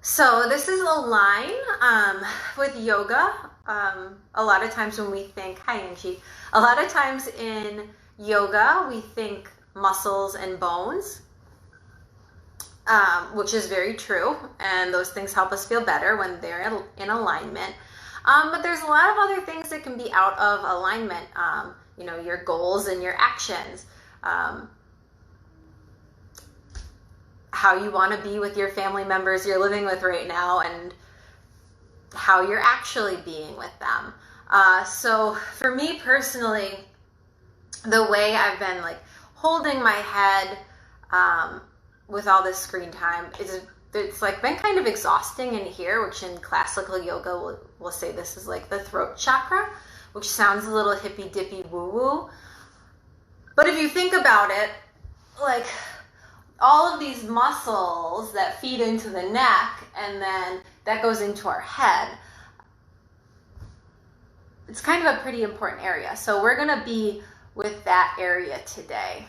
So this is a line with yoga. A lot of times when we think, hi Angie, a lot of times in yoga we think muscles and bones, which is very true, and those things help us feel better when they're in alignment. But there's a lot of other things that can be out of alignment, your goals and your actions. How you want to be with your family members you're living with right now, and how you're actually being with them. So for me personally, the way I've been holding my head with all this screen time it's been kind of exhausting in here, which in classical yoga we'll say this is like the throat chakra, which sounds a little hippy dippy woo woo. But if you think about it, all of these muscles that feed into the neck and then that goes into our head, it's kind of a pretty important area. So we're going to be with that area today.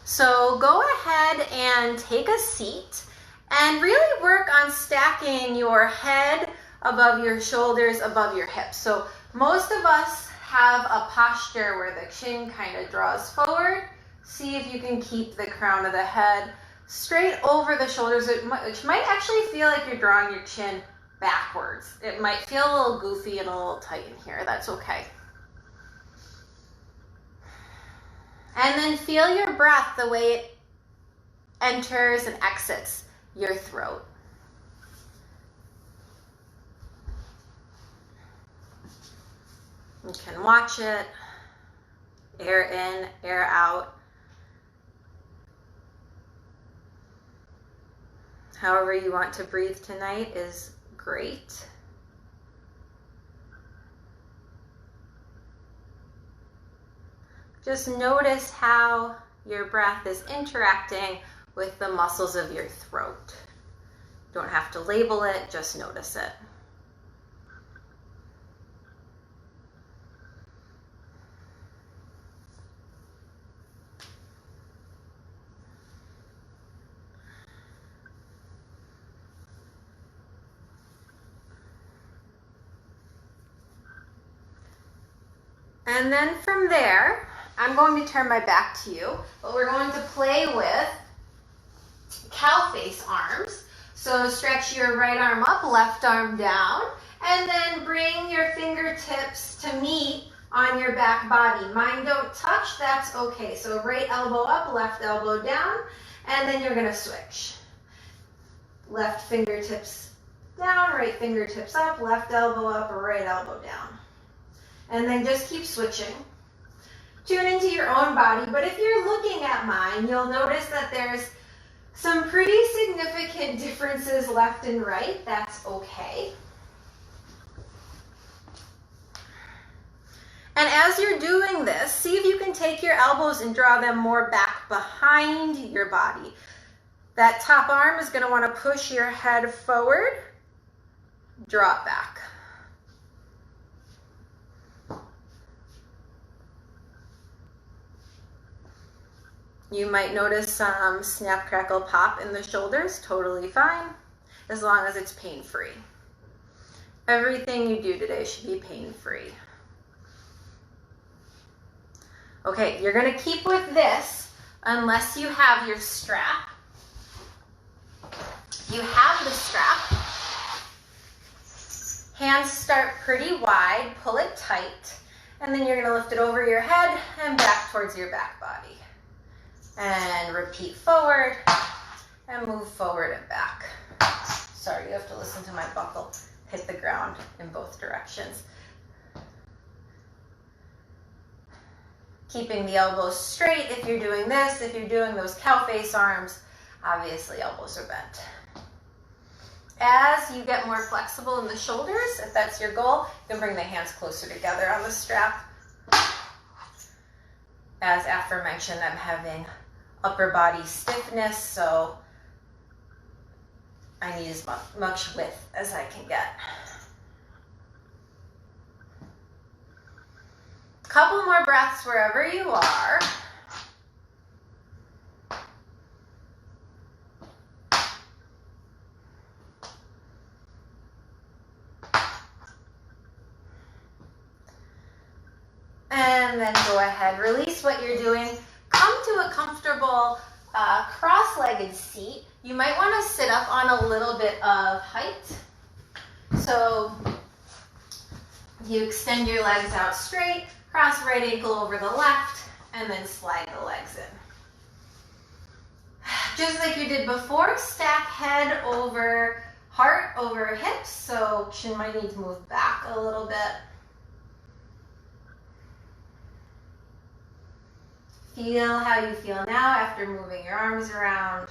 So go ahead and take a seat and really work on stacking your head above your shoulders, above your hips. So most of us have a posture where the chin kind of draws forward. See if you can keep the crown of the head straight over the shoulders, which might actually feel like you're drawing your chin backwards. It might feel a little goofy and a little tight in here. That's okay. And then feel your breath, the way it enters and exits your throat. You can watch it. Air in, air out. However you want to breathe tonight is great. Just notice how your breath is interacting with the muscles of your throat. Don't have to label it, just notice it. And then from there, I'm going to turn my back to you, but we're going to play with cow face arms. So stretch your right arm up, left arm down, and then bring your fingertips to meet on your back body. Mine don't touch, that's okay. So right elbow up, left elbow down, and then you're gonna switch. Left fingertips down, right fingertips up, left elbow up, right elbow down. And then just keep switching. Tune into your own body, but if you're looking at mine, you'll notice that there's some pretty significant differences left and right. That's okay. And as you're doing this, see if you can take your elbows and draw them more back behind your body. That top arm is going to want to push your head forward, draw it back. You might notice some snap, crackle, pop in the shoulders, totally fine, as long as it's pain-free. Everything you do today should be pain-free. Okay, you're gonna keep with this unless you have your strap. You have the strap. Hands start pretty wide, pull it tight, and then you're gonna lift it over your head and back towards your back body. And repeat forward and move forward and back. Sorry, you have to listen to my buckle hit the ground in both directions. Keeping the elbows straight if you're doing this. If you're doing those cow face arms, obviously elbows are bent. As you get more flexible in the shoulders, if that's your goal, you can bring the hands closer together on the strap. As aforementioned, I'm having upper body stiffness, so I need as much width as I can get. Couple more breaths wherever you are. And then go ahead, release what you're doing. Come to a comfortable cross-legged seat. You might want to sit up on a little bit of height. So you extend your legs out straight, cross right ankle over the left, and then slide the legs in. Just like you did before, stack head over heart over hips, so chin might need to move back a little bit. Feel how you feel now after moving your arms around.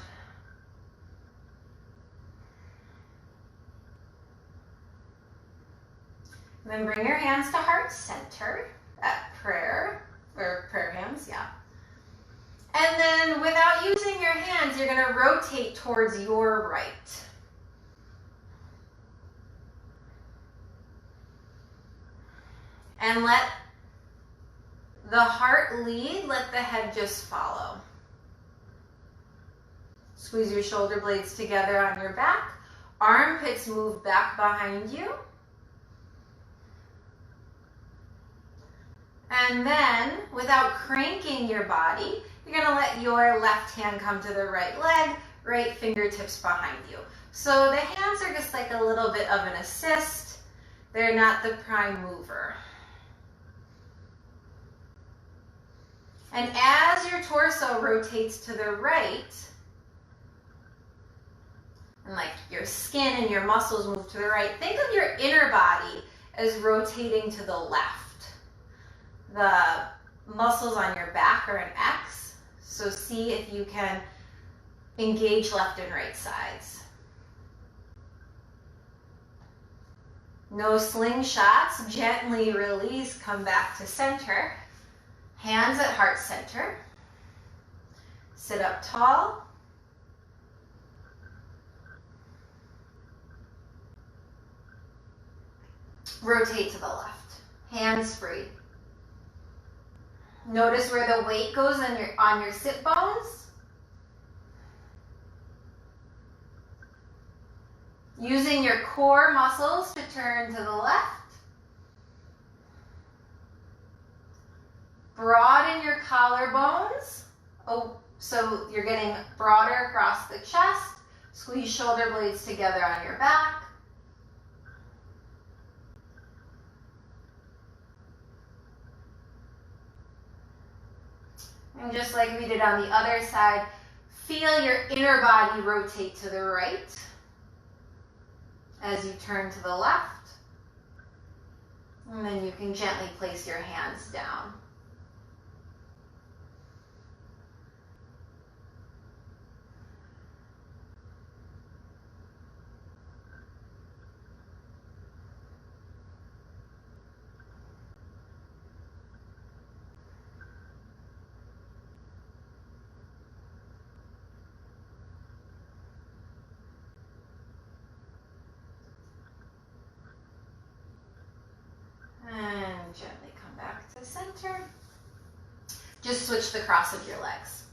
And then bring your hands to heart center at prayer, or prayer hands, yeah. And then without using your hands, you're gonna rotate towards your right. And let the heart lead, let the head just follow. Squeeze your shoulder blades together on your back. Armpits move back behind you. And then, without cranking your body, you're gonna let your left hand come to the right leg, right fingertips behind you. So the hands are just like a little bit of an assist. They're not the prime mover. And as your torso rotates to the right, and like your skin and your muscles move to the right, think of your inner body as rotating to the left. The muscles on your back are an X, so see if you can engage left and right sides. No slingshots, gently release, come back to center. Hands at heart center. Sit up tall. Rotate to the left. Hands free. Notice where the weight goes on your sit bones. Using your core muscles to turn to the left. Broaden your collarbones. Oh, so you're getting broader across the chest. Squeeze shoulder blades together on your back. And just like we did on the other side, feel your inner body rotate to the right as you turn to the left. And then you can gently place your hands down. And gently come back to center. Just switch the cross of your legs.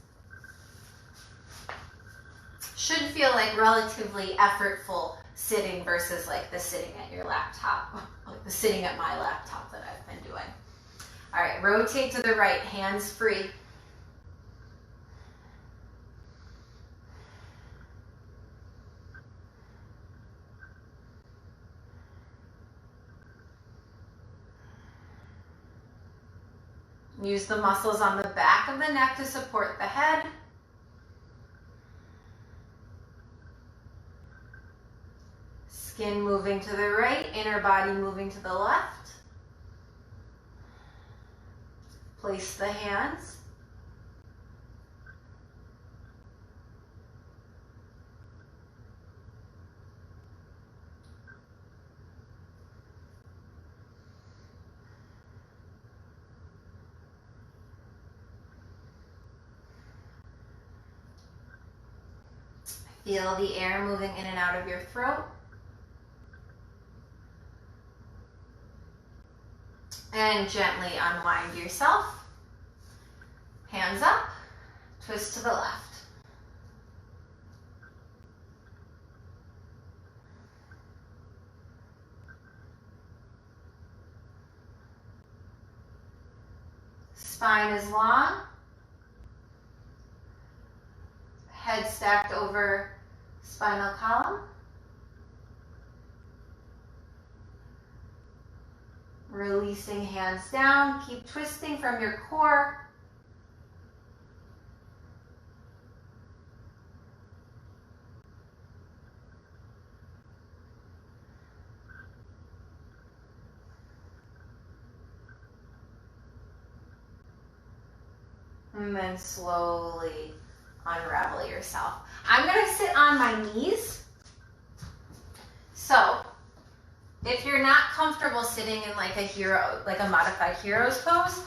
Should feel like relatively effortful sitting versus like the sitting at your laptop, like the sitting at my laptop that I've been doing. All right, rotate to the right, hands free. Use the muscles on the back of the neck to support the head. Skin moving to the right, inner body moving to the left. Place the hands. Feel the air moving in and out of your throat. And gently unwind yourself. Hands up, twist to the left. Spine is long. Head stacked over spinal column. Releasing hands down. Keep twisting from your core. And then slowly unravel yourself. I'm going to sit on my knees. So if you're not comfortable sitting in like a modified hero's pose,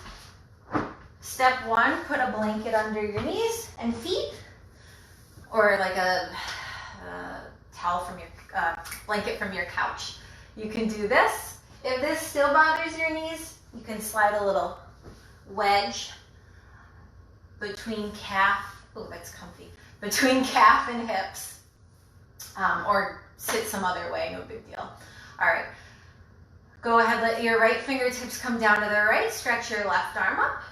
step one, put a blanket under your knees and feet, or like a towel from your blanket from your couch. You can do this. If this still bothers your knees, you can slide a little wedge between calf, oh that's comfy, between calf and hips, or sit some other way, no big deal. All right, go ahead, let your right fingertips come down to the right, stretch your left arm up,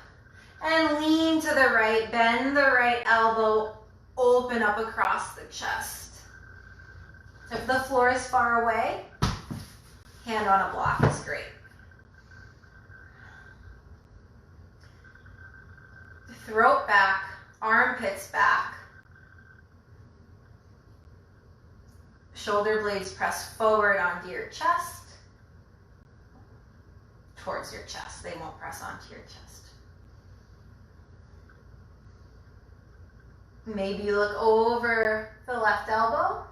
and lean to the right, bend the right elbow, open up across the chest. If the floor is far away, hand on a block is great. Throat back, armpits back. Shoulder blades press forward onto your chest. Towards your chest. They won't press onto your chest. Maybe you look over the left elbow.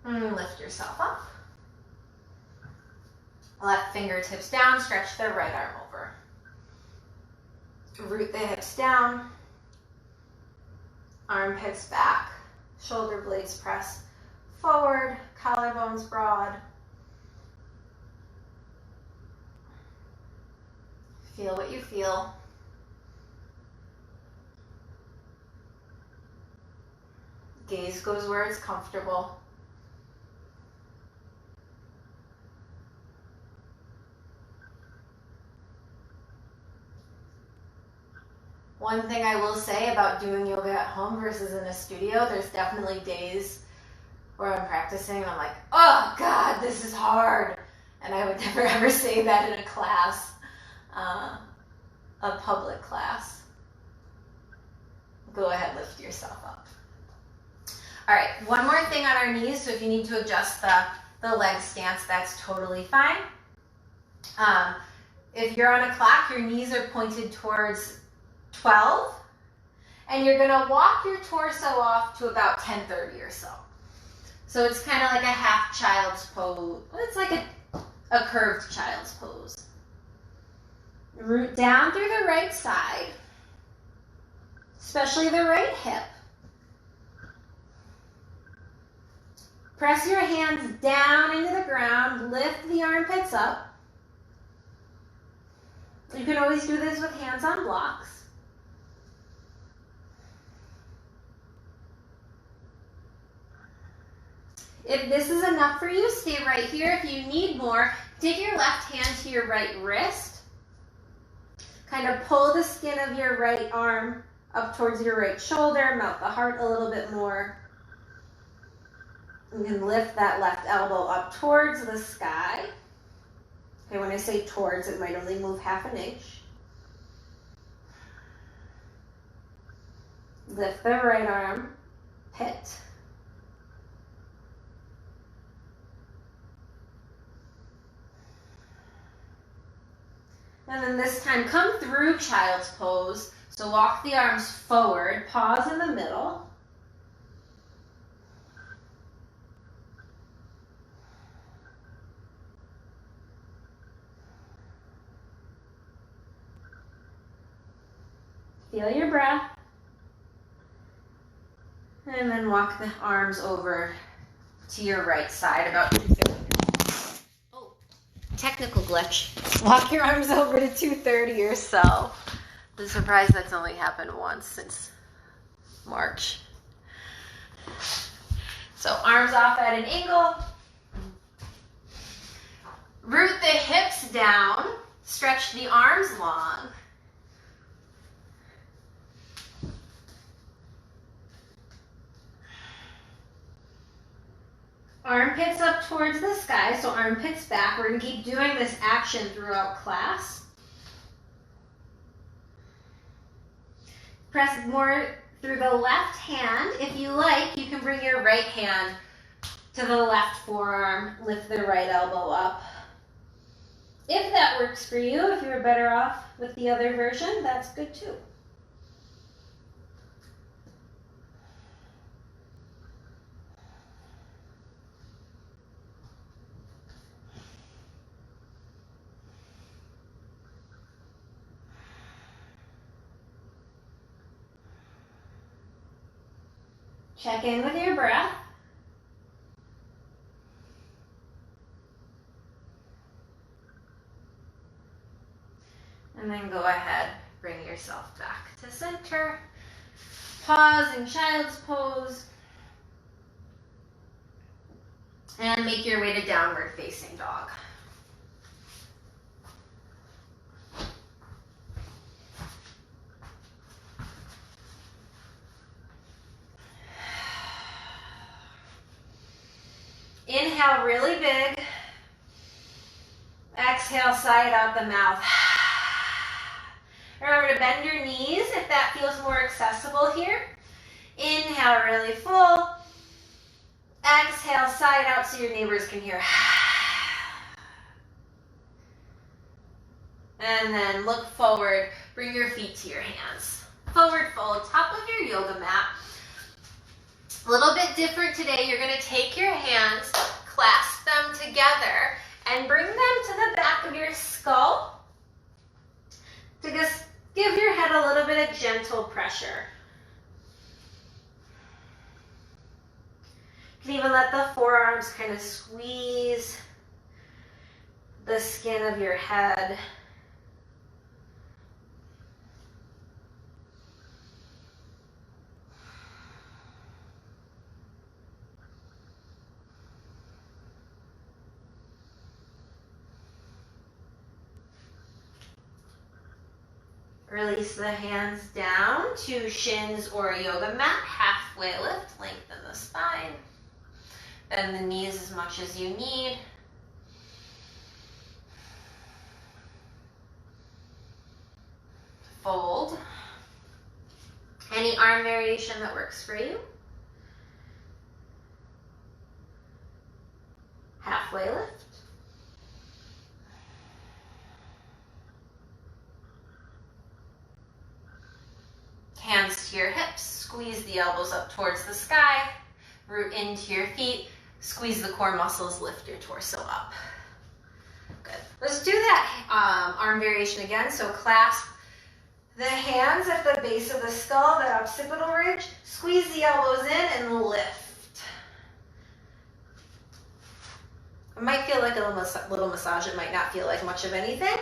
And lift yourself up. Left fingertips down, stretch the right arm over. Root the hips down. Armpits back. Shoulder blades press forward. Collarbones broad. Feel what you feel. Gaze goes where it's comfortable. One thing I will say about doing yoga at home versus in a studio, there's definitely days where I'm practicing and I'm like, oh God, this is hard. And I would never ever say that in a class, a public class. Go ahead, lift yourself up. All right, one more thing on our knees. So if you need to adjust the leg stance, that's totally fine. If you're on a clock, your knees are pointed towards 12, and you're going to walk your torso off to about 10:30 or so. So it's kind of like a half child's pose. It's like a curved child's pose. Root down through the right side, especially the right hip. Press your hands down into the ground, lift the armpits up. You can always do this with hands on blocks. If this is enough for you, stay right here. If you need more, take your left hand to your right wrist. Kind of pull the skin of your right arm up towards your right shoulder, melt the heart a little bit more. You can lift that left elbow up towards the sky. Okay, when I say towards, it might only move half an inch. Lift the right arm, pit. And then this time, come through child's pose. So walk the arms forward, pause in the middle. Feel your breath. And then walk the arms over to your right side about 2:30. Oh, technical glitch. Walk your arms over to 2:30 or so. I'm surprised that's only happened once since March. So arms off at an angle. Root the hips down, stretch the arms long. Armpits up towards the sky, so armpits back. We're going to keep doing this action throughout class. Press more through the left hand. If you like, you can bring your right hand to the left forearm, lift the right elbow up. If that works for you, if you're better off with the other version, that's good too. Check in with your breath. And then go ahead, bring yourself back to center. Pause in child's pose. And make your way to downward facing dog. Inhale really big. Exhale, side out the mouth. Remember to bend your knees if that feels more accessible here. Inhale really full. Exhale, side out so your neighbors can hear. And then look forward. Bring your feet to your hands. Forward fold, top of your yoga mat. A little bit different today. You're going to take your hands, clasp them together, and bring them to the back of your skull to just give your head a little bit of gentle pressure. You can even let the forearms kind of squeeze the skin of your head. Release the hands down to shins or a yoga mat. Halfway lift, lengthen the spine. Bend the knees as much as you need. Fold. Any arm variation that works for you. Halfway lift. Hands to your hips, squeeze the elbows up towards the sky, root into your feet, squeeze the core muscles, lift your torso up. Good. Let's do that arm variation again. So clasp the hands at the base of the skull, that occipital ridge, squeeze the elbows in and lift. It might feel like a little massage, it might not feel like much of anything.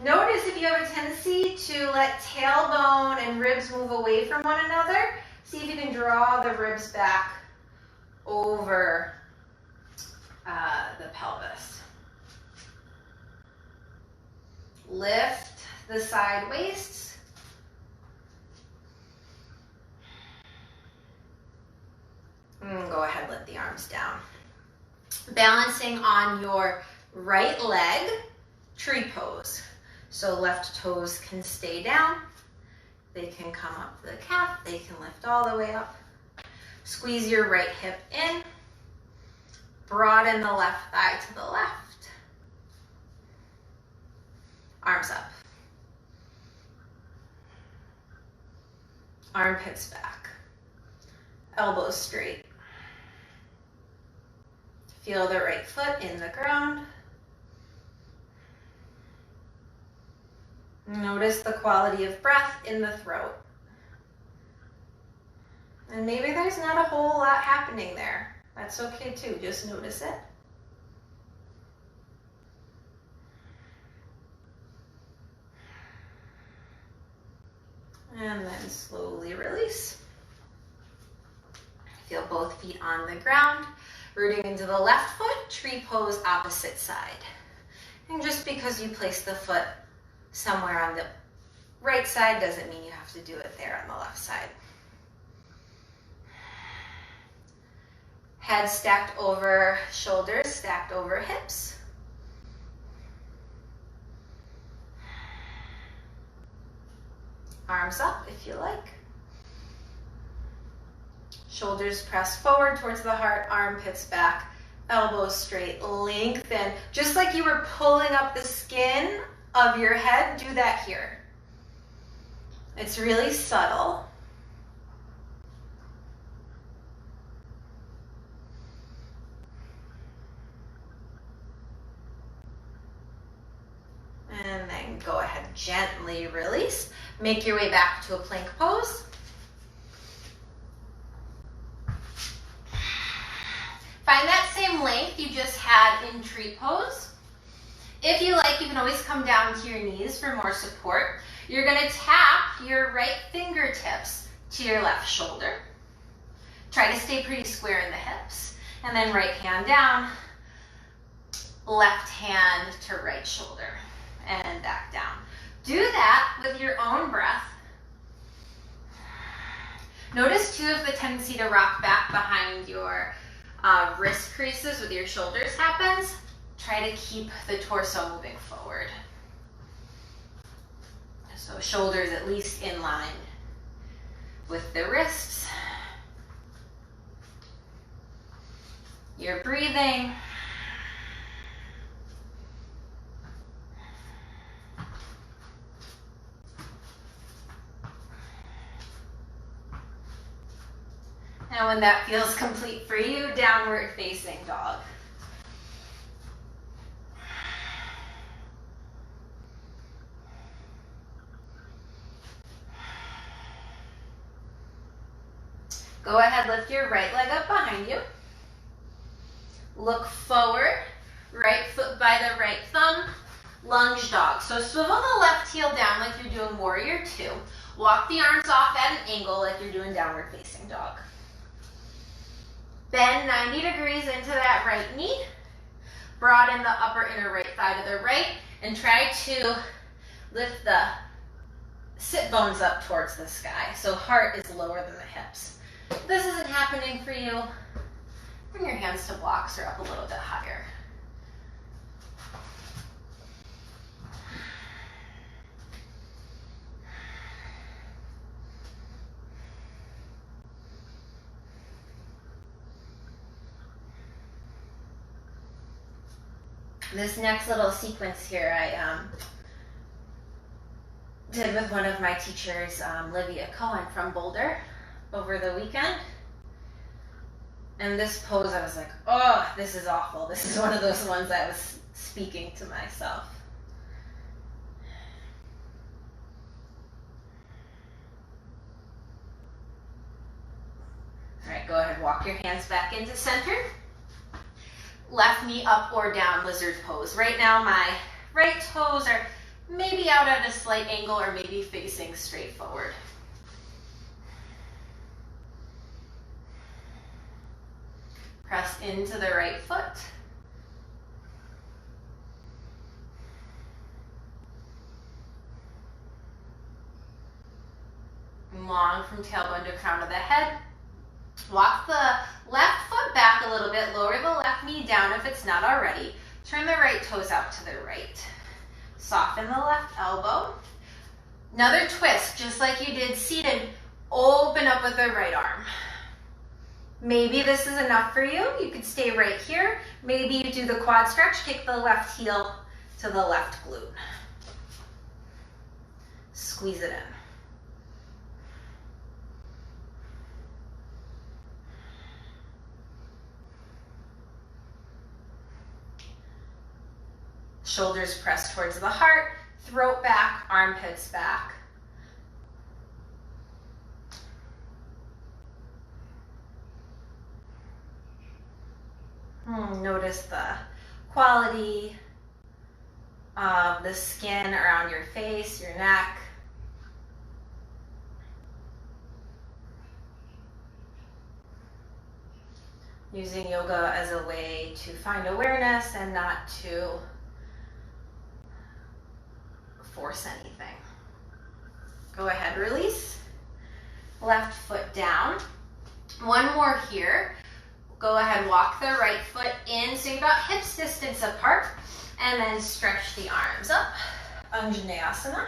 Notice if you have a tendency to let tailbone and ribs move away from one another, see if you can draw the ribs back over the pelvis. Lift the side waists. And go ahead, let the arms down. Balancing on your right leg, tree pose. So left toes can stay down. They can come up the calf. They can lift all the way up. Squeeze your right hip in. Broaden the left thigh to the left. Arms up. Armpits back. Elbows straight. Feel the right foot in the ground. Notice the quality of breath in the throat. And maybe there's not a whole lot happening there. That's okay too, just notice it. And then slowly release. Feel both feet on the ground. Rooting into the left foot, tree pose opposite side. And just because you place the foot somewhere on the right side doesn't mean you have to do it there on the left side. Head stacked over shoulders, stacked over hips. Arms up if you like. Shoulders press forward towards the heart, armpits back, elbows straight, lengthen. Just like you were pulling up the skin of your head, do that here. It's really subtle. And then go ahead, gently release. Make your way back to a plank pose. Find that same length you just had in tree pose. If you like, you can always come down to your knees for more support. You're gonna tap your right fingertips to your left shoulder. Try to stay pretty square in the hips. And then right hand down, left hand to right shoulder, and back down. Do that with your own breath. Notice too if the tendency to rock back behind your wrist creases with your shoulders happens. Try to keep the torso moving forward. So shoulders at least in line with the wrists. You're breathing. And when that feels complete for you, downward facing dog. Go ahead, lift your right leg up behind you. Look forward, right foot by the right thumb, lunge dog. So swivel the left heel down like you're doing warrior two. Walk the arms off at an angle like you're doing downward facing dog. Bend 90 degrees into that right knee. Broaden the upper inner right thigh to the right and try to lift the sit bones up towards the sky. So heart is lower than the hips. If this isn't happening for you, bring your hands to blocks or up a little bit higher. This next little sequence here I did with one of my teachers, Livia Cohen from Boulder, over the weekend. And this pose, I was like, oh, this is awful. This is one of those ones I was speaking to myself. All right, go ahead, walk your hands back into center. Left knee up or down, lizard pose. Right now, my right toes are maybe out at a slight angle or maybe facing straight forward. Press into the right foot. Long from tailbone to crown of the head. Walk the left foot back a little bit, lower the left knee down if it's not already. Turn the right toes out to the right. Soften the left elbow. Another twist, just like you did seated, open up with the right arm. Maybe this is enough for you. You could stay right here. Maybe you do the quad stretch, kick the left heel to the left glute. Squeeze it in. Shoulders pressed towards the heart, throat back, armpits back. Notice the quality of the skin around your face, your neck. Using yoga as a way to find awareness and not to force anything. Go ahead, release. Left foot down. One more here. Go ahead, walk the right foot in, so you're about hips distance apart, and then stretch the arms up. Anjaneyasana.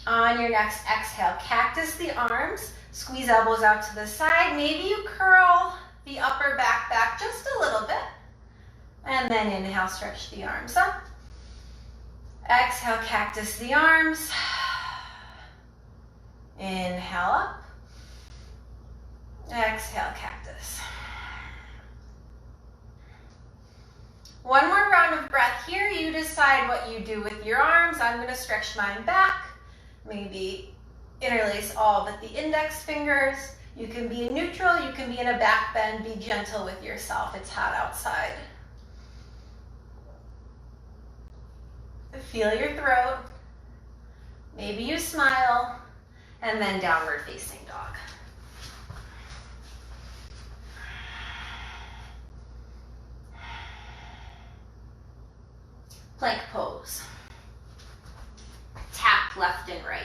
On your next exhale, cactus the arms, squeeze elbows out to the side. Maybe you curl the upper back just a little bit. And then inhale, stretch the arms up. Exhale, cactus the arms. Inhale up. Exhale, cactus. One more round of breath here. You decide what you do with your arms. I'm going to stretch mine back. Maybe interlace all but the index fingers. You can be in neutral, you can be in a back bend. Be gentle with yourself. It's hot outside. Feel your throat. Maybe you smile. And then downward facing dog. Plank pose. Tap left and right.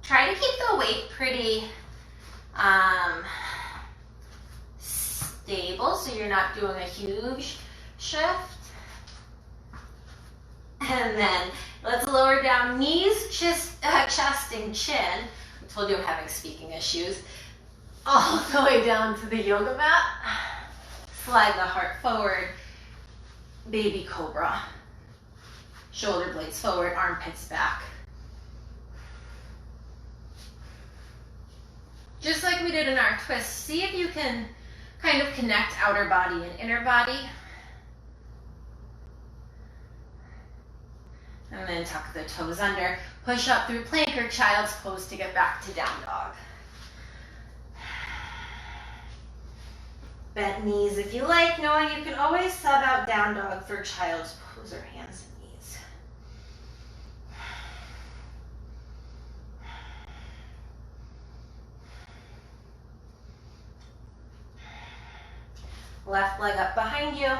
Try to keep the weight pretty stable so you're not doing a huge shift. And then let's lower down knees, chest and chin. I told you I'm having speaking issues. All the way down to the yoga mat. Slide the heart forward. Baby cobra. Shoulder blades forward, armpits back. Just like we did in our twist, see if you can kind of connect outer body and inner body. And then tuck the toes under. Push up through plank or child's pose to get back to down dog. Bent knees if you like, knowing you can always sub out down dog for child's pose or hands and knees. Left leg up behind you.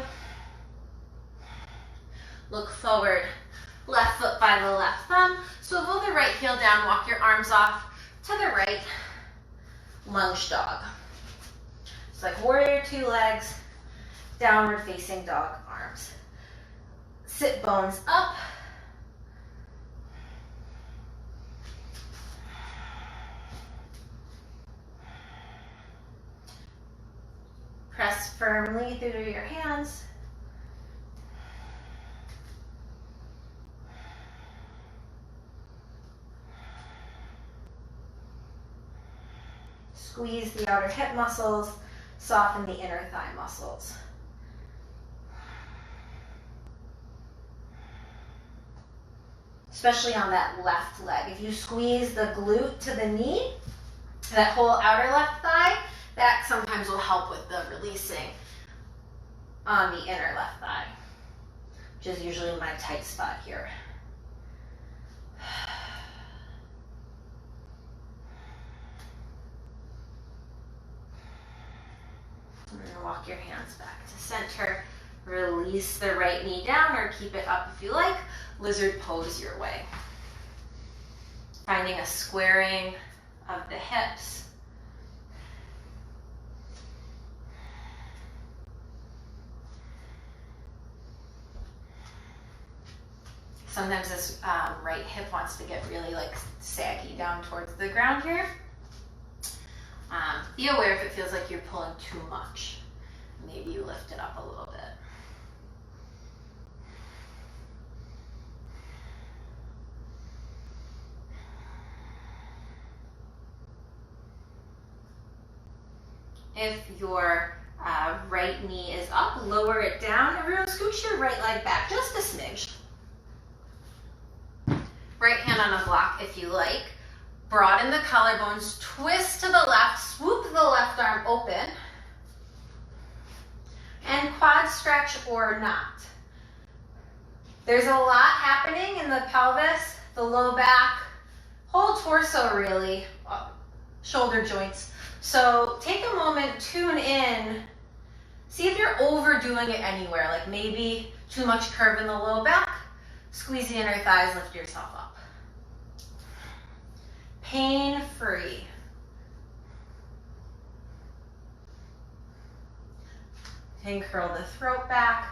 Look forward. Left foot by the left thumb. Swivel the right heel down. Walk your arms off to the right. Lunge dog. It's like warrior two legs. Downward facing dog arms. Sit bones up. Press firmly through your hands. Squeeze the outer hip muscles, soften the inner thigh muscles. Especially on that left leg. If you squeeze the glute to the knee, that whole outer left thigh, that sometimes will help with the releasing on the inner left thigh, which is usually my tight spot here. And then walk your hands back to center. Release the right knee down or keep it up if you like. Lizard pose your way. Finding a squaring of the hips. Sometimes this right hip wants to get really like saggy down towards the ground here. Be aware if it feels like you're pulling too much. Maybe you lift it up a little bit. If your right knee is up, lower it down. Everyone scooch your right leg back just a smidge. Right hand on a block if you like. Broaden the collarbones, twist to the left, swoop the left arm open. And quad stretch or not. There's a lot happening in the pelvis, the low back, whole torso really, shoulder joints. So take a moment, tune in See if you're overdoing it anywhere, like maybe too much curve in the low back. Squeeze the inner thighs, lift yourself up. Pain-free. And curl the throat back,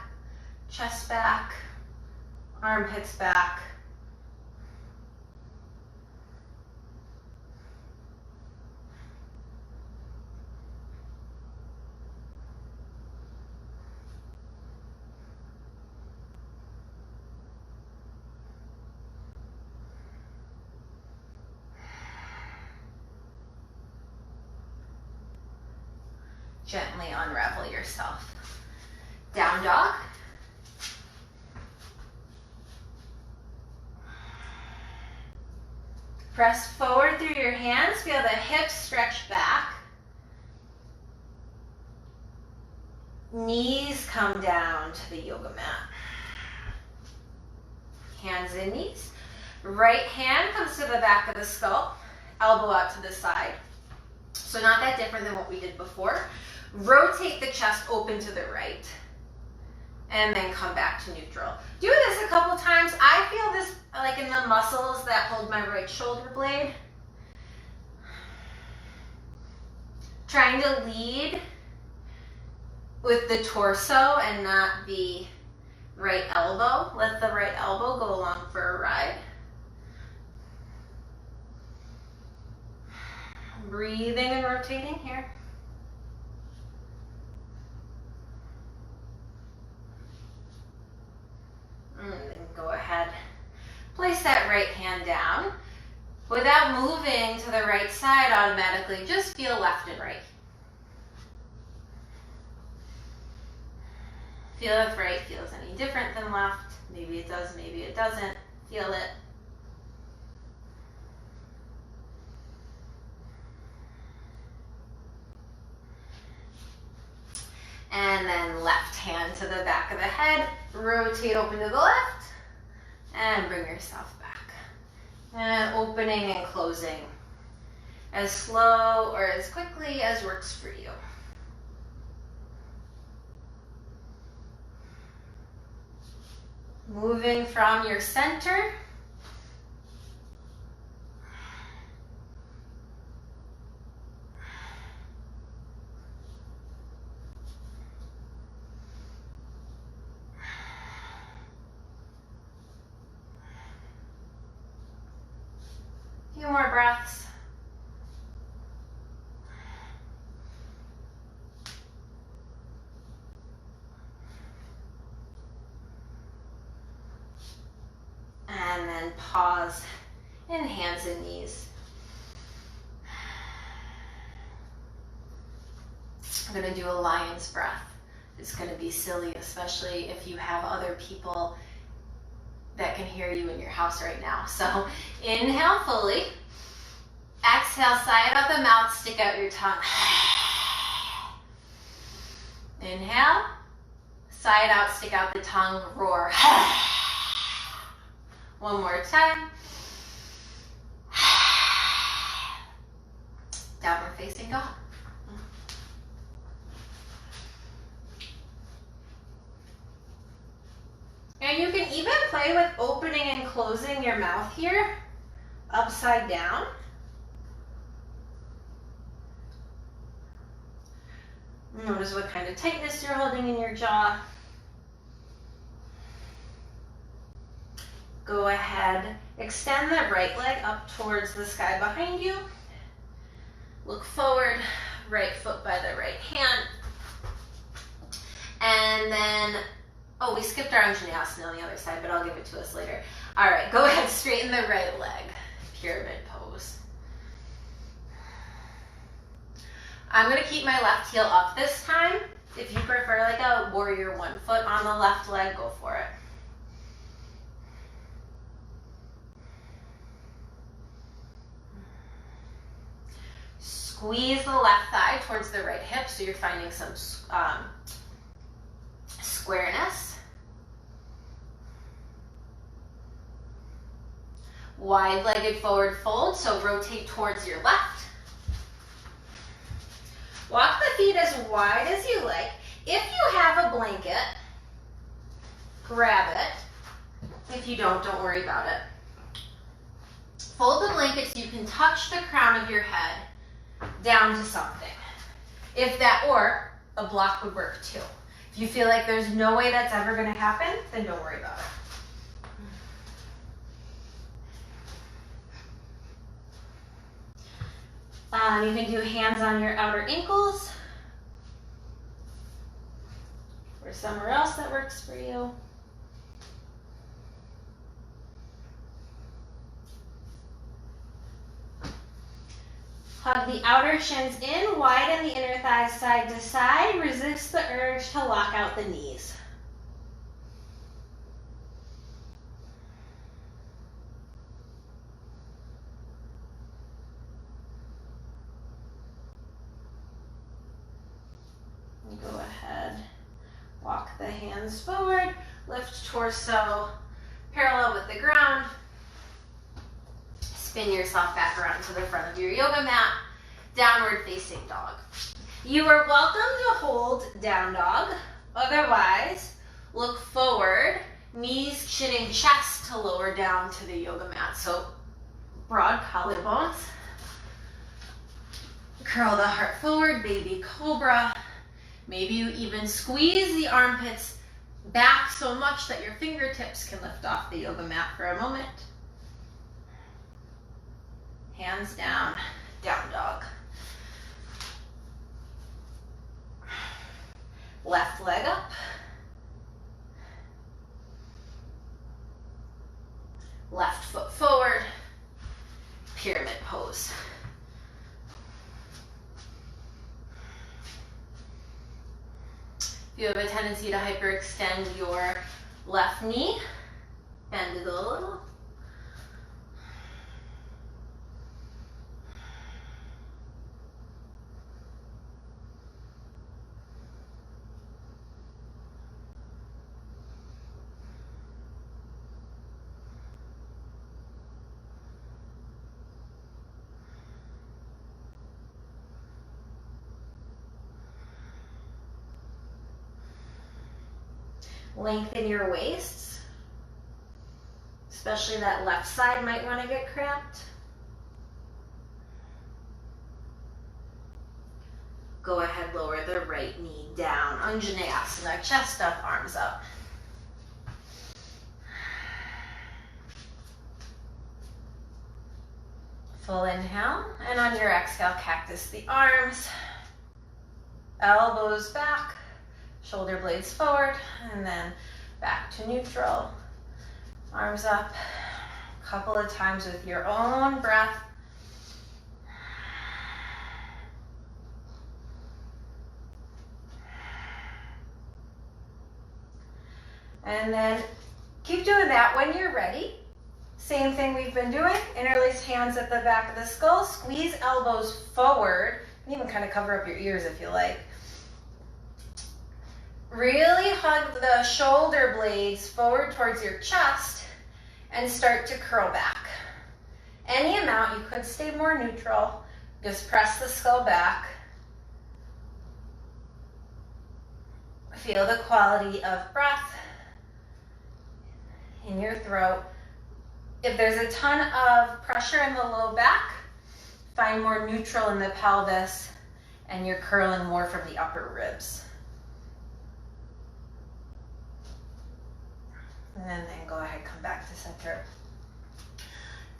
chest back, armpits back. Gently unravel yourself. Down dog. Press forward through your hands. Feel the hips stretch back. Knees come down to the yoga mat. Hands and knees. Right hand comes to the back of the skull. Elbow out to the side. So not that different than what we did before. Rotate the chest open to the right. And then come back to neutral. Do this a couple times. I feel this like in the muscles that hold my right shoulder blade. Trying to lead with the torso and not the right elbow. Let the right elbow go along for a ride. Breathing and rotating here. And then go ahead. Place that right hand down. Without moving to the right side automatically, just feel left and right. Feel if right feels any different than left. Maybe it does, maybe it doesn't. Feel it. And then left hand to the back of the head. Rotate open to the left. And bring yourself back. And opening and closing. As slow or as quickly as works for you. Moving from your center. Few more breaths. And then pause in hands and knees. I'm going to do a lion's breath. It's going to be silly, especially if you have other people that can hear you in your house right now. So inhale fully. Exhale, side out the mouth, stick out your tongue. Inhale, side out, stick out the tongue, roar. One more time. Downward facing dog. And you can even play with opening and closing your mouth here, upside down. Notice what kind of tightness you're holding in your jaw. Go ahead, extend the right leg up towards the sky behind you. Look forward, right foot by the right hand. And then, oh, we skipped our Anjaneyasana on the other side, but I'll give it to us later. All right, go ahead, straighten the right leg, pyramid pose. I'm gonna keep my left heel up this time. If you prefer like a warrior one foot on the left leg, go for it. Squeeze the left thigh towards the right hip so you're finding some squareness. Wide-legged forward fold, so rotate towards your left. Walk the feet as wide as you like. If you have a blanket, grab it. If you don't worry about it. Fold the blanket so you can touch the crown of your head down to something. If that, or a block would work too. If you feel like there's no way that's ever going to happen, then don't worry about it. You can do hands on your outer ankles or somewhere else that works for you. Hug the outer shins in, widen the inner thighs side to side. Resist the urge to lock out the knees. And go ahead, walk the hands forward, lift torso parallel with the ground. Spin yourself back around to the front of your yoga mat, downward facing dog. You are welcome to hold down dog. Otherwise, look forward, knees shinning chest to lower down to the yoga mat. So broad collarbones. Curl the heart forward, baby cobra. Maybe you even squeeze the armpits back so much that your fingertips can lift off the yoga mat for a moment. Hands down, down dog. Left leg up. Left foot forward. Pyramid pose. If you have a tendency to hyperextend your left knee, bend it a little. Lengthen your waists, especially that left side might want to get cramped. Go ahead, lower the right knee down. Anjaneyasana, chest up, arms up. Full inhale, and on your exhale, cactus the arms, elbows back. Shoulder blades forward, and then back to neutral. Arms up, a couple of times with your own breath. And then keep doing that when you're ready. Same thing we've been doing. Interlace hands at the back of the skull, squeeze elbows forward. You can even kind of cover up your ears if you like. Really hug the shoulder blades forward towards your chest and start to curl back. Any amount, you could stay more neutral. Just press the skull back. Feel the quality of breath in your throat. If there's a ton of pressure in the low back, find more neutral in the pelvis and you're curling more from the upper ribs. And then go ahead, come back to center.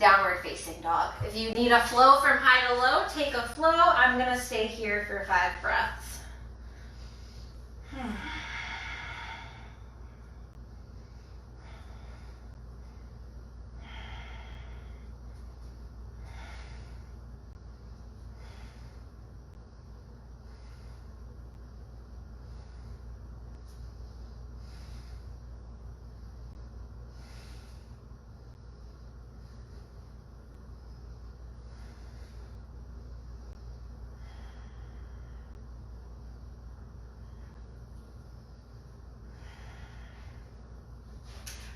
Downward facing dog. If you need a flow from high to low, take a flow. I'm gonna stay here for 5 breaths.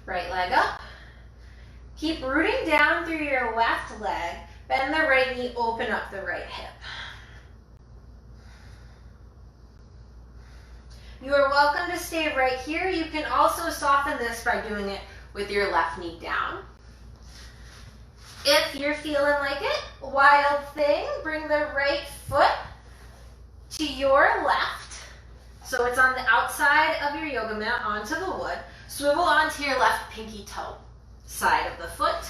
Right leg up. Keep rooting down through your left leg. Bend the right knee, open up the right hip. You are welcome to stay right here. You can also soften this by doing it with your left knee down. If you're feeling like it, wild thing, bring the right foot to your left. So it's on the outside of your yoga mat onto the wood. Swivel onto your left pinky toe side of the foot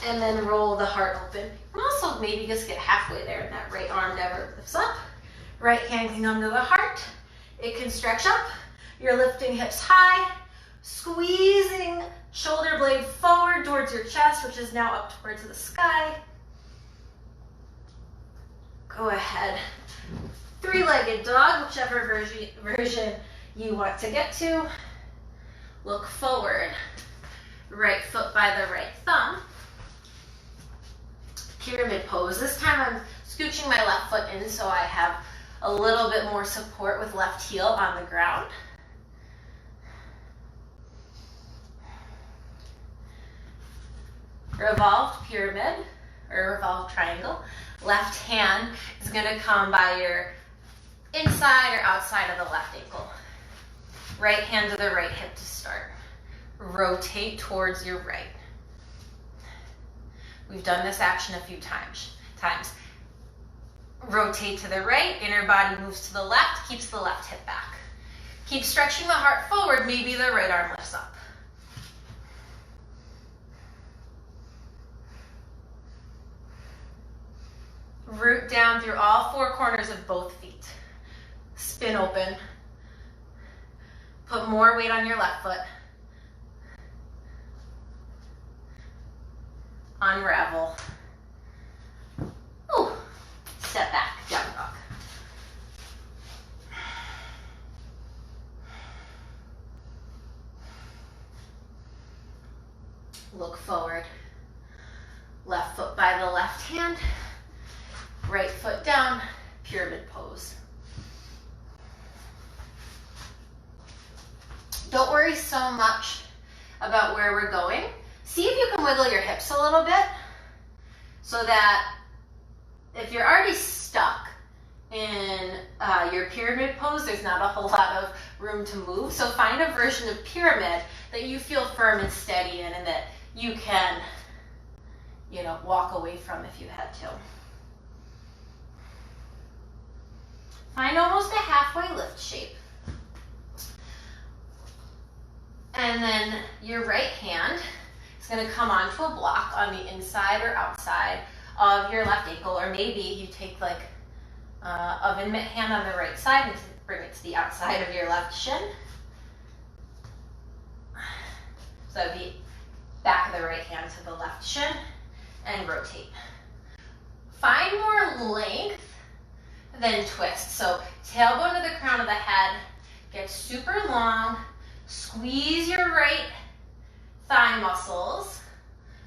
and then roll the heart open. And also maybe just get halfway there and that right arm never lifts up. Right hand can come to the heart. It can stretch up. You're lifting hips high, squeezing shoulder blade forward towards your chest, which is now up towards the sky. Go ahead. Three-legged dog, whichever version you want to get to. Look forward. Right foot by the right thumb. Pyramid pose. This time I'm scooching my left foot in so I have a little bit more support with left heel on the ground. Revolved pyramid or revolved triangle. Left hand is going to come by your inside or outside of the left ankle. Right hand to the right hip to start. Rotate towards your right. We've done this action a few times. Rotate to the right, inner body moves to the left, keeps the left hip back. Keep stretching the heart forward, maybe the right arm lifts up. Root down through all four corners of both feet. Spin open. Put more weight on your left foot. Unravel. Ooh. Step back, down dog. Look forward. Left foot by the left hand. Right foot down, pyramid pose. Don't worry so much about where we're going. See if you can wiggle your hips a little bit so that if you're already stuck in your pyramid pose, there's not a whole lot of room to move. So find a version of pyramid that you feel firm and steady in and that you can, walk away from if you had to. Find almost a halfway lift shape. And then your right hand is going to come onto a block on the inside or outside of your left ankle, or maybe you take like oven mitt hand on the right side and bring it to the outside of your left shin. So that would be back of the right hand to the left shin and rotate. Find more length than twist. So tailbone to the crown of the head, get super long, squeeze your right thigh muscles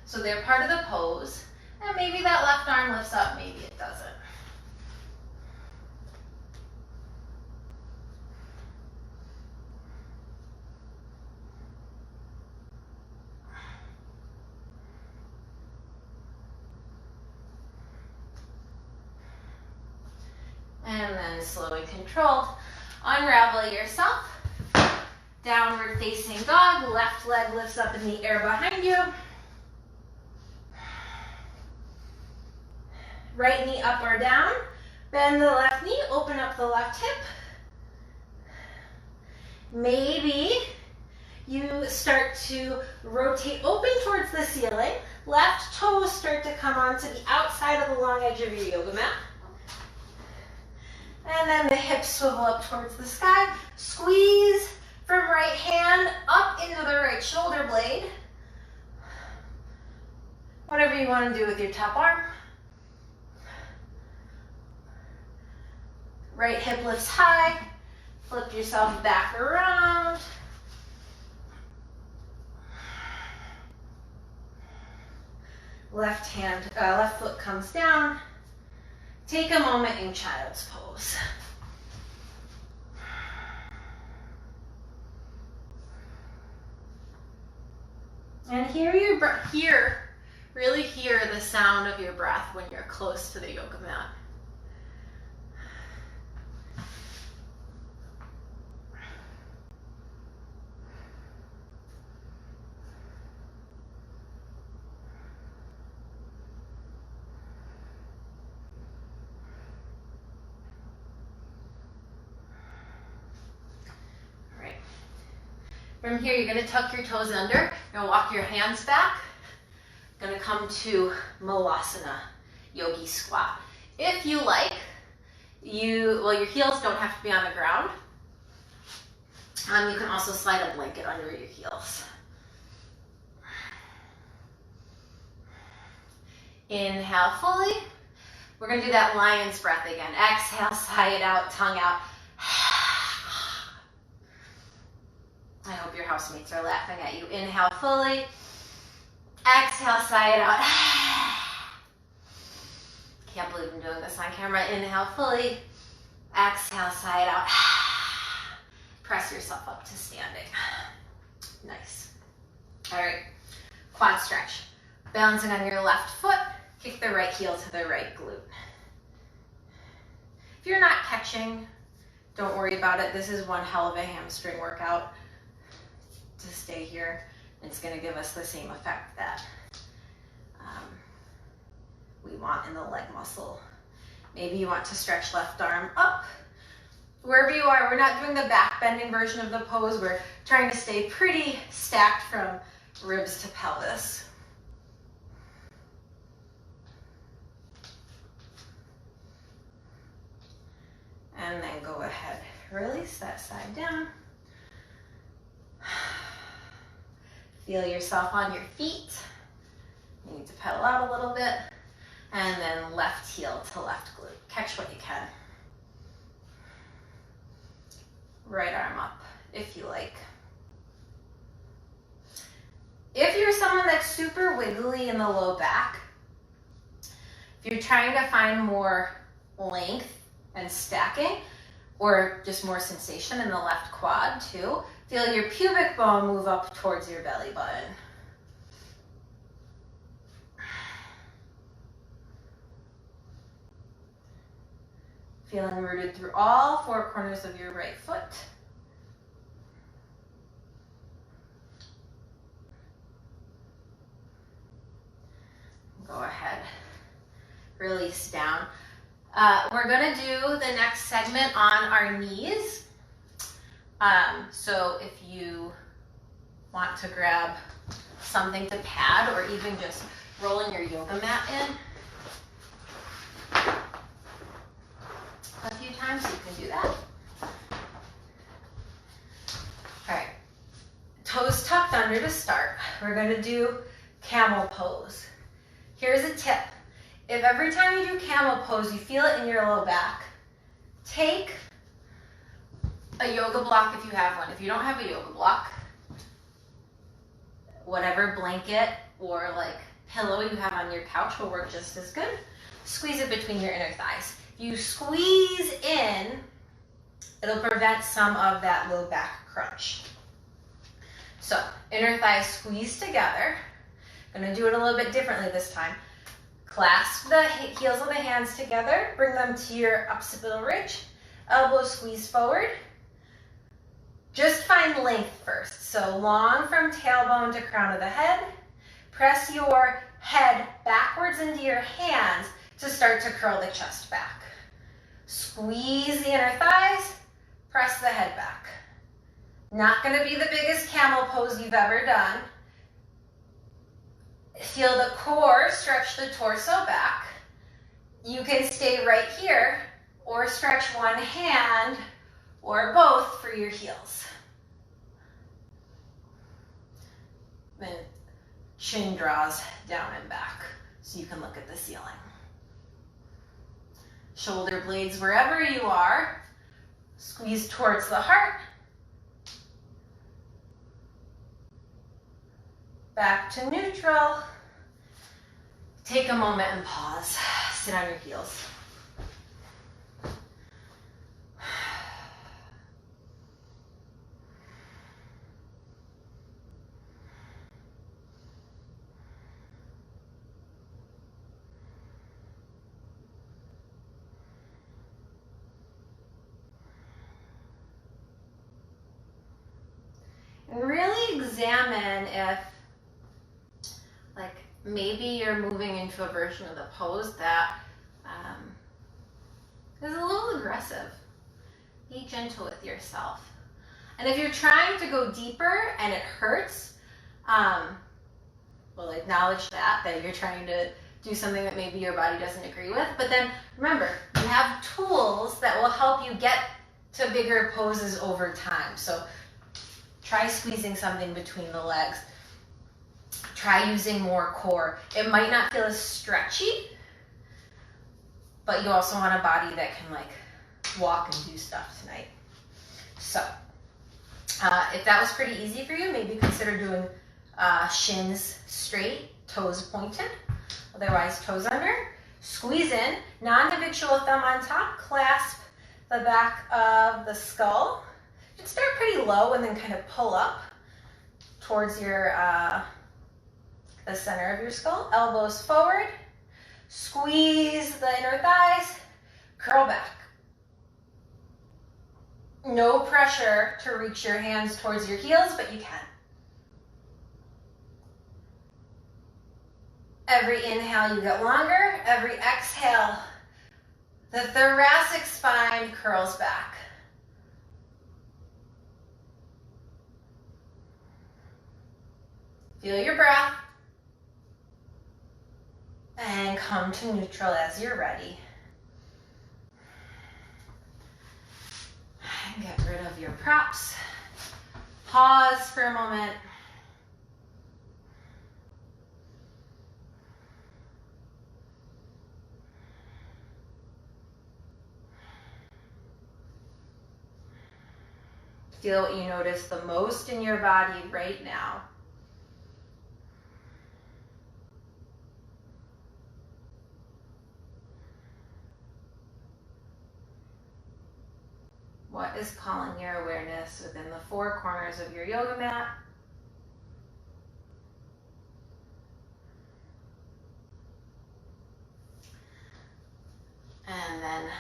so they're part of the pose, and maybe that left arm lifts up, maybe it doesn't. And then slow and controlled, unravel yourself. Downward facing dog, left leg lifts up in the air behind you. Right knee up or down. Bend the left knee, open up the left hip. Maybe you start to rotate open towards the ceiling. Left toes start to come onto the outside of the long edge of your yoga mat. And then the hips swivel up towards the sky. Squeeze from right hand up into the right shoulder blade. Whatever you want to do with your top arm. Right hip lifts high. Flip yourself back around. Left foot comes down. Take a moment in child's pose. And really hear the sound of your breath when you're close to the yoga mat. From here, you're gonna tuck your toes under. You're gonna walk your hands back. Gonna come to Malasana, yogi squat. If you like, your heels don't have to be on the ground. You can also slide a blanket under your heels. Inhale fully. We're gonna do that lion's breath again. Exhale, sigh it out, tongue out. I hope your housemates are laughing at you. Inhale fully. Exhale, sigh it out. Can't believe I'm doing this on camera. Inhale fully. Exhale, sigh it out. Press yourself up to standing. Nice. All right, quad stretch. Balancing on your left foot, kick the right heel to the right glute. If you're not catching, don't worry about it. This is one hell of a hamstring workout to stay here. It's gonna give us the same effect that we want in the leg muscle. Maybe you want to stretch left arm up. Wherever you are, we're not doing the back bending version of the pose. We're trying to stay pretty stacked from ribs to pelvis. And then go ahead, release that side down. Feel yourself on your feet. You need to pedal out a little bit. And then left heel to left glute. Catch what you can. Right arm up, if you like. If you're someone that's super wiggly in the low back, if you're trying to find more length and stacking, or just more sensation in the left quad too, feel your pubic bone move up towards your belly button. Feeling rooted through all four corners of your right foot. Go ahead, release down. We're gonna do the next segment on our knees. So if you want to grab something to pad or even just rolling your yoga mat in a few times, you can do that. All right, toes tucked under to start. We're gonna do camel pose. Here's a tip. If every time you do camel pose, you feel it in your low back, take a yoga block if you have one. If you don't have a yoga block, whatever blanket or like pillow you have on your couch will work just as good. Squeeze it between your inner thighs. If you squeeze in, it'll prevent some of that low back crunch. So inner thighs squeeze together. I'm gonna do it a little bit differently this time. Clasp the heels of the hands together, bring them to your occipital ridge, elbows squeeze forward. Just find length first. So long from tailbone to crown of the head. Press your head backwards into your hands to start to curl the chest back. Squeeze the inner thighs, press the head back. Not gonna be the biggest camel pose you've ever done. Feel the core, stretch the torso back. You can stay right here or stretch one hand or both for your heels. Then chin draws down and back so you can look at the ceiling. Shoulder blades wherever you are. Squeeze towards the heart. Back to neutral. Take a moment and pause. Sit on your heels. And really examine if maybe you're moving into a version of the pose that is a little aggressive. Be gentle with yourself. And if you're trying to go deeper and it hurts, well, acknowledge that you're trying to do something that maybe your body doesn't agree with. But then remember, you have tools that will help you get to bigger poses over time. So try squeezing something between the legs. Try using more core. It might not feel as stretchy, but you also want a body that can like walk and do stuff tonight. So if that was pretty easy for you, maybe consider doing shins straight, toes pointed, otherwise toes under. Squeeze in, non-habitual thumb on top, clasp the back of the skull. You can start pretty low and then kind of pull up towards your the center of your skull. Elbows forward, squeeze the inner thighs, curl back. No pressure to reach your hands towards your heels, but you can. Every inhale you get longer, every exhale the thoracic spine curls back. Feel your breath and come to neutral as you're ready. And get rid of your props. Pause for a moment. Feel what you notice the most in your body right now. What is calling your awareness within the four corners of your yoga mat? And then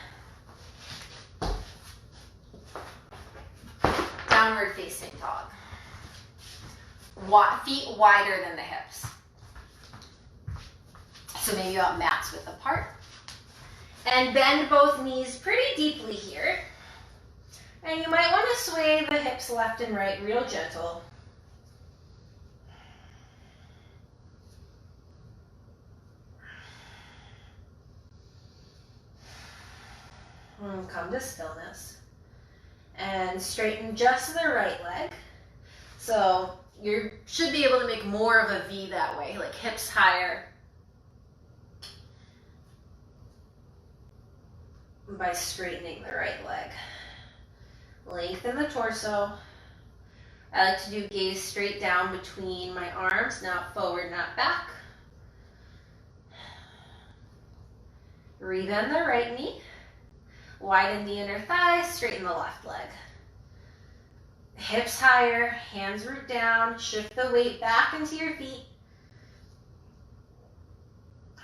downward facing dog. Feet wider than the hips. So maybe about mats width apart. And bend both knees pretty deeply here. And you might want to sway the hips left and right real gentle. And come to stillness. And straighten just the right leg. So you should be able to make more of a V that way, like hips higher. By straightening the right leg. Lengthen the torso. I like to do gaze straight down between my arms, not forward, not back. Rebend the right knee. Widen the inner thighs, straighten the left leg. Hips higher, hands root down, shift the weight back into your feet.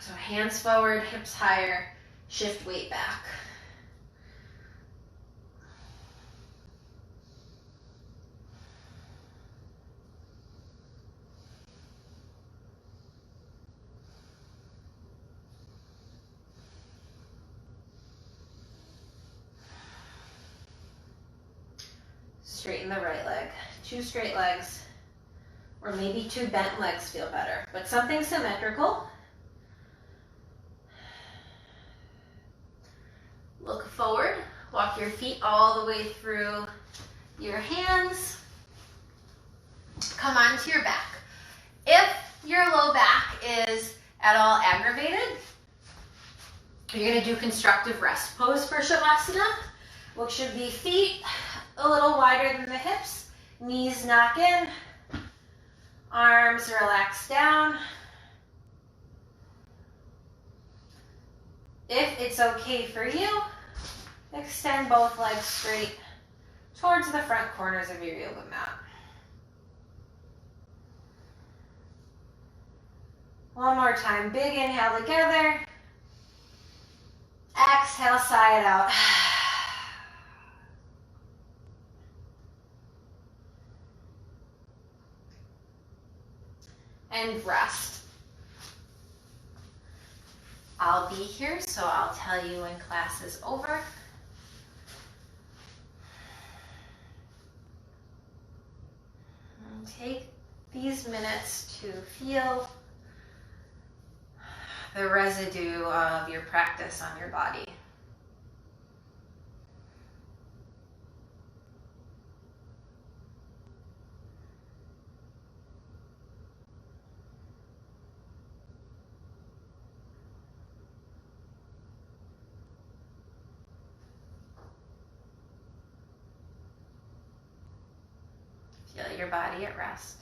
So hands forward, hips higher, shift weight back. Straighten the right leg. Two straight legs, or maybe two bent legs feel better, but something symmetrical. Look forward, walk your feet all the way through your hands. Come onto your back. If your low back is at all aggravated, you're going to do constructive rest pose for Shavasana, which should be feet a little wider than the hips, knees knock in, arms relax down. If it's okay for you, extend both legs straight towards the front corners of your yoga mat. One more time, big inhale together. Exhale, sigh it out. And rest. I'll be here, so I'll tell you when class is over. these minutes to feel the residue of your practice on your body. Feel your body at rest.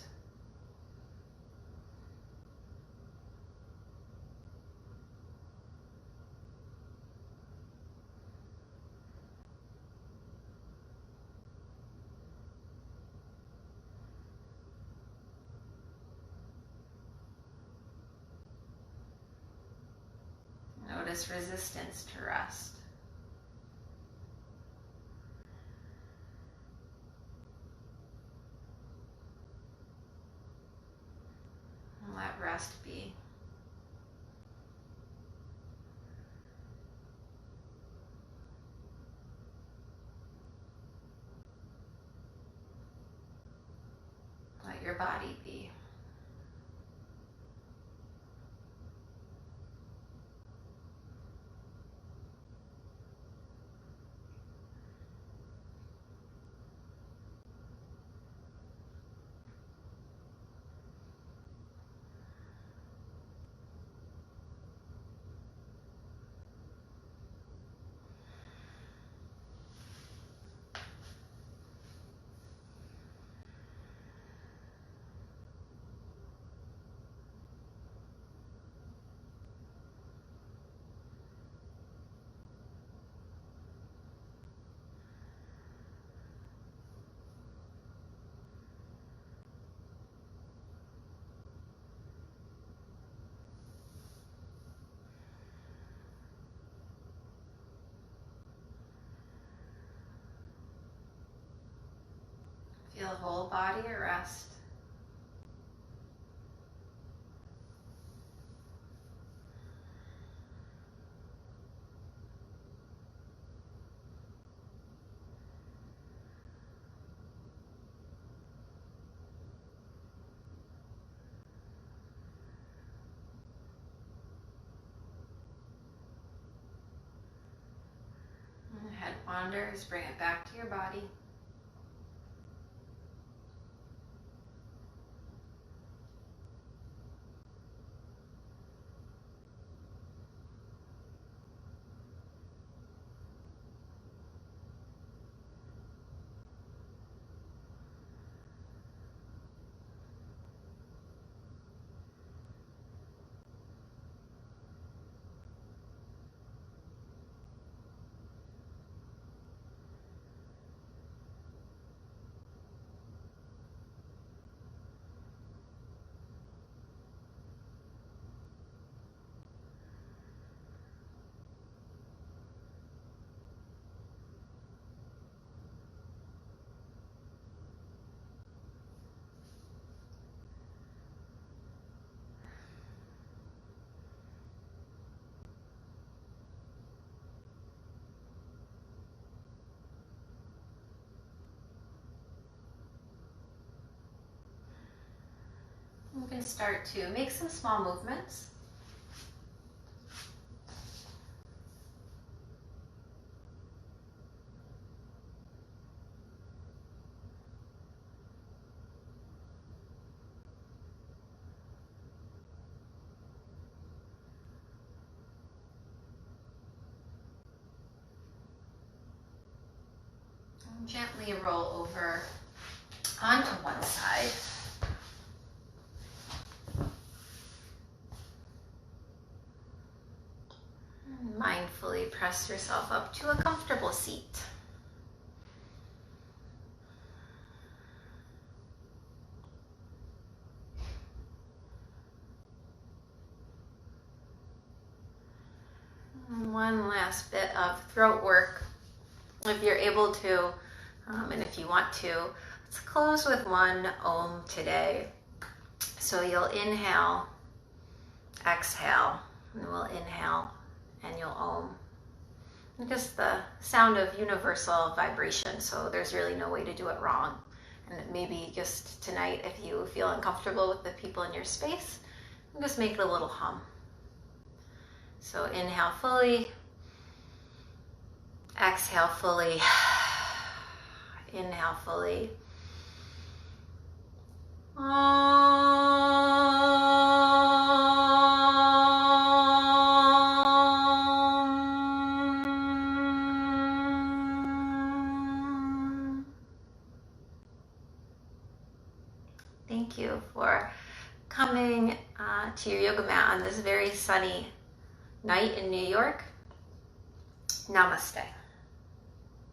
Notice resistance to rest. And let rest be. Let your body be. Feel the whole body at rest. And the head wanders, bring it back to your body. You can start to make some small movements. And gently roll over onto one side. Mindfully press yourself up to a comfortable seat. And one last bit of throat work. If you're able to, and if you want to, let's close with one Om today. So you'll inhale, exhale, and we'll inhale and you'll Om. And just the sound of universal vibration, so there's really no way to do it wrong. And maybe just tonight, if you feel uncomfortable with the people in your space, just make it a little hum. So inhale fully, exhale fully, inhale fully. Thank you for coming to your yoga mat on this very sunny night in New York. Namaste.